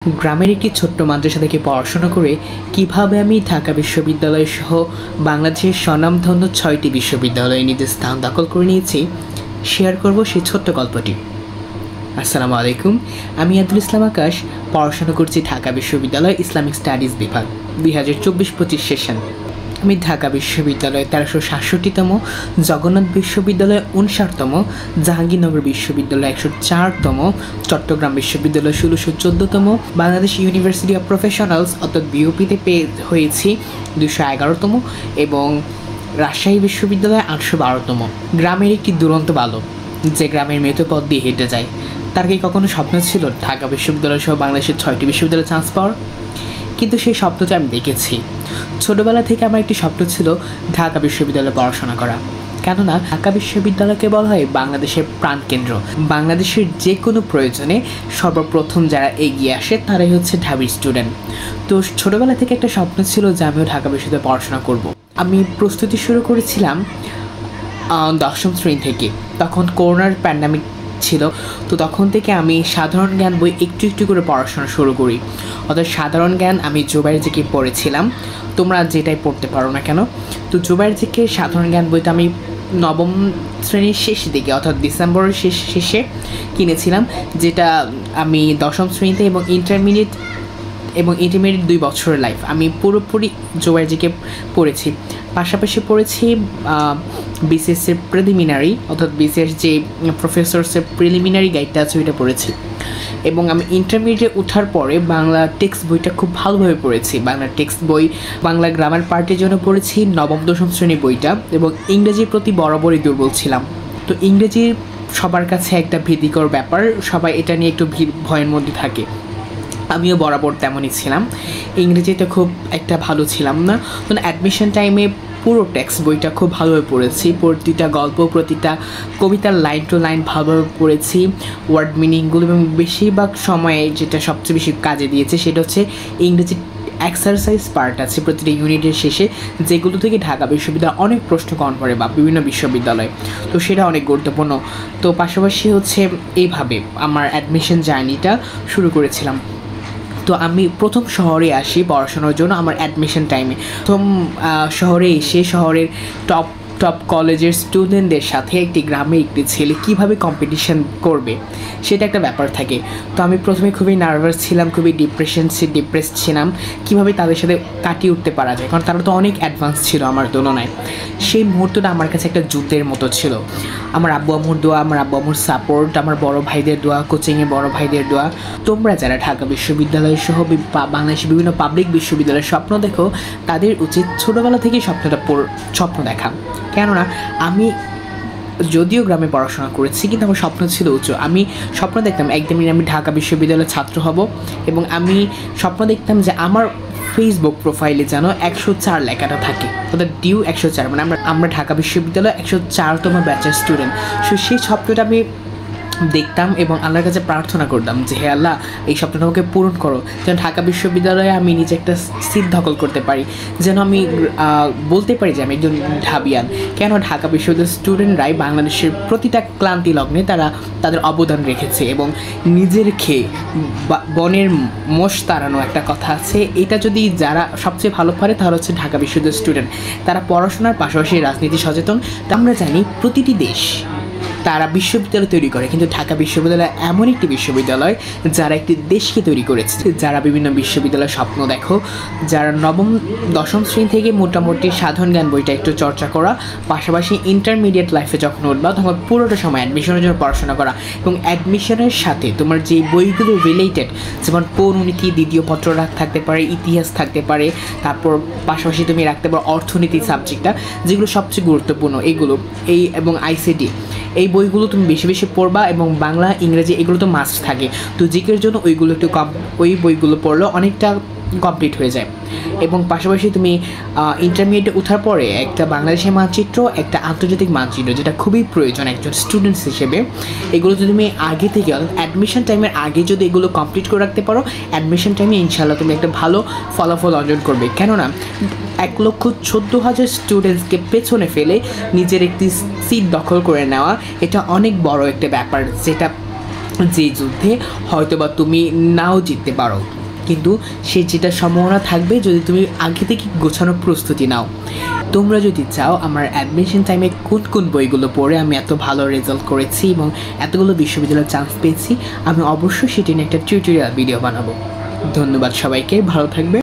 গ্রামের একটি ছোট্ট মাদ্রাসা থেকে পড়াশোনা করে কিভাবে আমি ঢাকা বিশ্ববিদ্যালয় সহ বাংলাদেশের স্বনামধন্য 6টি বিশ্ববিদ্যালয়ে নিজের স্থান দখল করে নিয়েছি শেয়ার করব সেই ছোট্ট গল্পটি। আসসালামু আলাইকুম, আমি আব্দুল ইসলাম আকাশ, পড়াশোনা করছি ঢাকা বিশ্ববিদ্যালয় ইসলামিক স্টাডিজ বিভাগ 2024-25 সেশন। আমি ঢাকা বিশ্ববিদ্যালয়ে 1367তম, জগন্নাথ বিশ্ববিদ্যালয়ে 59তম, জাহাঙ্গীরনগর বিশ্ববিদ্যালয়ে 104তম, চট্টগ্রাম বিশ্ববিদ্যালয় 1614তম, বাংলাদেশ ইউনিভার্সিটি অফ প্রফেশনালস অর্থাৎ বিওপিতে পেয়ে হয়েছি 211তম এবং রাজশাহী বিশ্ববিদ্যালয়ে 812তম। গ্রামের একটি দুরন্ত বালক যে গ্রামের মেঠো পথ দিয়ে হেঁটে যায়, তার কি কখনো স্বপ্ন ছিল ঢাকা বিশ্ববিদ্যালয় সহ বাংলাদেশের 6টি বিশ্ববিদ্যালয়ে চান্স পাওয়ার? কিন্তু সেই স্বপ্নটা আমি দেখেছি। ছোটোবেলা থেকে আমার একটি স্বপ্ন ছিল ঢাকা বিশ্ববিদ্যালয়ে পড়াশোনা করা, কেননা ঢাকা বিশ্ববিদ্যালয়কে বলা হয় বাংলাদেশের প্রাণকেন্দ্র। বাংলাদেশের যে কোনো প্রয়োজনে সর্বপ্রথম যারা এগিয়ে আসে তারাই হচ্ছে ঢাবির স্টুডেন্ট। তো ছোটোবেলা থেকে একটা স্বপ্ন ছিল যে আমিও ঢাকা বিশ্ববিদ্যালয়ে পড়াশোনা করব। আমি প্রস্তুতি শুরু করেছিলাম 10ম শ্রেণী থেকে। তখন করোনার প্যান্ডামিক ছিল, তো তখন থেকে আমি সাধারণ জ্ঞান বই একটু একটু করে পড়াশোনা শুরু করি। অর্থাৎ সাধারণ জ্ঞান আমি জুবাইর জিকে পড়েছিলাম, তোমরা যেটাই পড়তে পারো না কেন। তো জুবাইর জিকে সাধারণ জ্ঞান বইটা আমি 9ম শ্রেণীর শেষ দিকে অর্থাৎ ডিসেম্বরের শেষে কিনেছিলাম, যেটা আমি 10ম শ্রেণীতে এবং ইন্টারমিডিয়েট 2 বছরের লাইফ আমি পুরোপুরি জুবাইর জিকে পড়েছি। পাশাপাশি পড়েছি বিসিএসের প্রিলিমিনারি অর্থাৎ বিসিএস যে প্রফেসরসের প্রিলিমিনারি গাইডটা আছে ওইটা পড়েছি। এবং আমি ইন্টারমিডিয়েটে ওঠার পরে বাংলা টেক্সট বইটা খুব ভালোভাবে পড়েছি। বাংলা টেক্সট বই, বাংলা গ্রামার পার্টের জন্য পড়েছি 9ম-10ম শ্রেণীর বইটা। এবং ইংরেজির প্রতি বরাবরই দুর্বল ছিলাম। তো ইংরেজি সবার কাছে একটা ভীতিকর ব্যাপার, সবাই এটা নিয়ে একটু ভয়ের মধ্যে থাকে। আমিও বরাবর তেমনই ছিলাম, ইংরেজিতে খুব একটা ভালো ছিলাম না। তো অ্যাডমিশন টাইমে পুরো টেক্সট বইটা খুব ভালোভাবে পড়েছি, প্রতিটা গল্প, প্রতিটা কবিতার লাইন টু লাইন ভালোভাবে পড়েছি, ওয়ার্ড মিনিংগুলো। এবং বেশিরভাগ সময়ে যেটা সবচেয়ে বেশি কাজে দিয়েছে সেটা হচ্ছে ইংরেজি এক্সারসাইজ পার্ট আছে প্রতিটা ইউনিটের শেষে, যেগুলো থেকে ঢাকা বিশ্ববিদ্যালয় অনেক প্রশ্ন কমন করে বা বিভিন্ন বিশ্ববিদ্যালয়, তো সেটা অনেক গুরুত্বপূর্ণ। তো পাশাপাশি হচ্ছে এইভাবে আমার অ্যাডমিশন জার্নিটা শুরু করেছিলাম। তো আমি প্রথম শহরে আসি পড়াশোনার জন্য আমার অ্যাডমিশন টাইমে। প্রথম শহরে এসে শহরের টপ কলেজের স্টুডেন্টদের সাথে একটি গ্রামে একটি ছেলে কীভাবে কম্পিটিশন করবে সেটা একটা ব্যাপার থাকে। তো আমি প্রথমে খুবই নার্ভাস ছিলাম, খুবই ডিপ্রেসড ছিলাম কীভাবে তাদের সাথে কাটিয়ে উঠতে পারা যায়, কারণ তারা তো অনেক অ্যাডভান্স ছিল আমার তুলনায়। সেই মুহূর্তটা আমার কাছে একটা যুদ্ধের মতো ছিল। আমার আব্বু আম্মুর দোয়া, আমার আব্বু আম্মুর সাপোর্ট, আমার বড় ভাইদের দোয়া, কোচিংয়ে বড় ভাইদের দোয়া। তোমরা যারা ঢাকা বিশ্ববিদ্যালয় সহ বাংলাদেশের বিভিন্ন পাবলিক বিশ্ববিদ্যালয়ের স্বপ্ন দেখো, তাদের উচিত ছোটোবেলা থেকেই স্বপ্ন দেখা। কেননা আমি যদিও গ্রামে পড়াশোনা করেছি, কিন্তু আমার স্বপ্ন ছিল উঁচু। আমি স্বপ্ন দেখতাম একদিন আমি ঢাকা বিশ্ববিদ্যালয়ের ছাত্র হব, এবং আমি স্বপ্ন দেখতাম যে আমার ফেসবুক প্রোফাইলে যেন 104 লেখাটা থাকে, অর্থাৎ ডিউ 104, মানে আমরা ঢাকা বিশ্ববিদ্যালয় 104তম ব্যাচের স্টুডেন্ট। সো সেই স্বপ্নটা আমি দেখতাম এবং আল্লাহর কাছে প্রার্থনা করতাম যে হে আল্লাহ, এই স্বপ্নটা আমাকে পূরণ করো, যেন ঢাকা বিশ্ববিদ্যালয়ে আমি নিজে একটা সিট দখল করতে পারি, যেন আমি বলতে পারি যে আমি একজন ঢাবিয়ান। কেন ঢাকা বিশ্ববিদ্যালয়ের স্টুডেন্টরাই বাংলাদেশের প্রতিটা ক্লান্তি লগ্নে তারা তাদের অবদান রেখেছে, এবং নিজের খেয়ে বনের মোষ তাড়ানো একটা কথা আছে, এটা যদি যারা সবচেয়ে ভালো পারে তাহলে হচ্ছে ঢাকা বিশ্ববিদ্যালয়ের স্টুডেন্ট। তারা পড়াশোনার পাশাপাশি রাজনীতি সচেতন। আমরা জানি প্রতিটি দেশ তারা বিশ্ববিদ্যালয় তৈরি করে, কিন্তু ঢাকা বিশ্ববিদ্যালয় এমন একটি বিশ্ববিদ্যালয় যারা একটি দেশকে তৈরি করেছে। যারা বিভিন্ন বিশ্ববিদ্যালয়ের স্বপ্ন দেখো, যারা 9ম-10ম শ্রেণী থেকে মোটামুটি সাধারণ জ্ঞান বইটা একটু চর্চা করা, পাশাপাশি ইন্টারমিডিয়েট লাইফে যখন উঠবা তখন পুরোটা সময় অ্যাডমিশনের জন্য পড়াশোনা করা, এবং অ্যাডমিশনের সাথে তোমার যে বইগুলো রিলেটেড, যেমন পৌরনীতি, দ্বিতীয় পত্র থাকতে পারে, ইতিহাস থাকতে পারে, তারপর পাশাপাশি তুমি রাখতে পারো অর্থনীতি সাবজেক্টটা, যেগুলো সবচেয়ে গুরুত্বপূর্ণ এগুলো, এবং আইসিটি, এই বইগুলো তুমি বেশি বেশি পড়বা। এবং বাংলা, ইংরেজি এগুলো তো মাস্ট থাকে। তো জিকের জন্য ওইগুলো একটু ওই বইগুলো পড়লেও অনেকটা কমপ্লিট হয়ে যায়। এবং পাশাপাশি তুমি ইন্টারমিডিয়েটে ওঠার পরে একটা বাংলাদেশের মানচিত্র, একটা আন্তর্জাতিক মানচিত্র, যেটা খুবই প্রয়োজন একজন স্টুডেন্টস হিসেবে। এগুলো যদি তুমি আগে থেকে অ্যাডমিশন টাইমের আগে যদি এগুলো কমপ্লিট করে রাখতে পারো, অ্যাডমিশন টাইমে ইনশাআল্লাহ তুমি একটা ভালো ফলাফল অর্জন করবে। কেননা 1,14,000 স্টুডেন্টসকে পেছনে ফেলে নিজের একটি সিট দখল করে নেওয়া, এটা অনেক বড় একটা ব্যাপার, যেটা যে যুদ্ধে হয়তোবা তুমি নাও জিততে পারো, কিন্তু সে যেটা সম্ভাবনা থাকবে যদি তুমি আগে থেকে গোছানো প্রস্তুতি নাও। তোমরা যদি চাও আমার অ্যাডমিশন টাইমে কোন কোন বইগুলো পড়ে আমি এত ভালো রেজাল্ট করেছি এবং এতগুলো বিশ্ববিদ্যালয়ে চান্স পেয়েছি, আমি অবশ্যই সেটি নিয়ে একটা টিউটোরিয়াল ভিডিও বানাবো। ধন্যবাদ সবাইকে, ভালো থাকবে।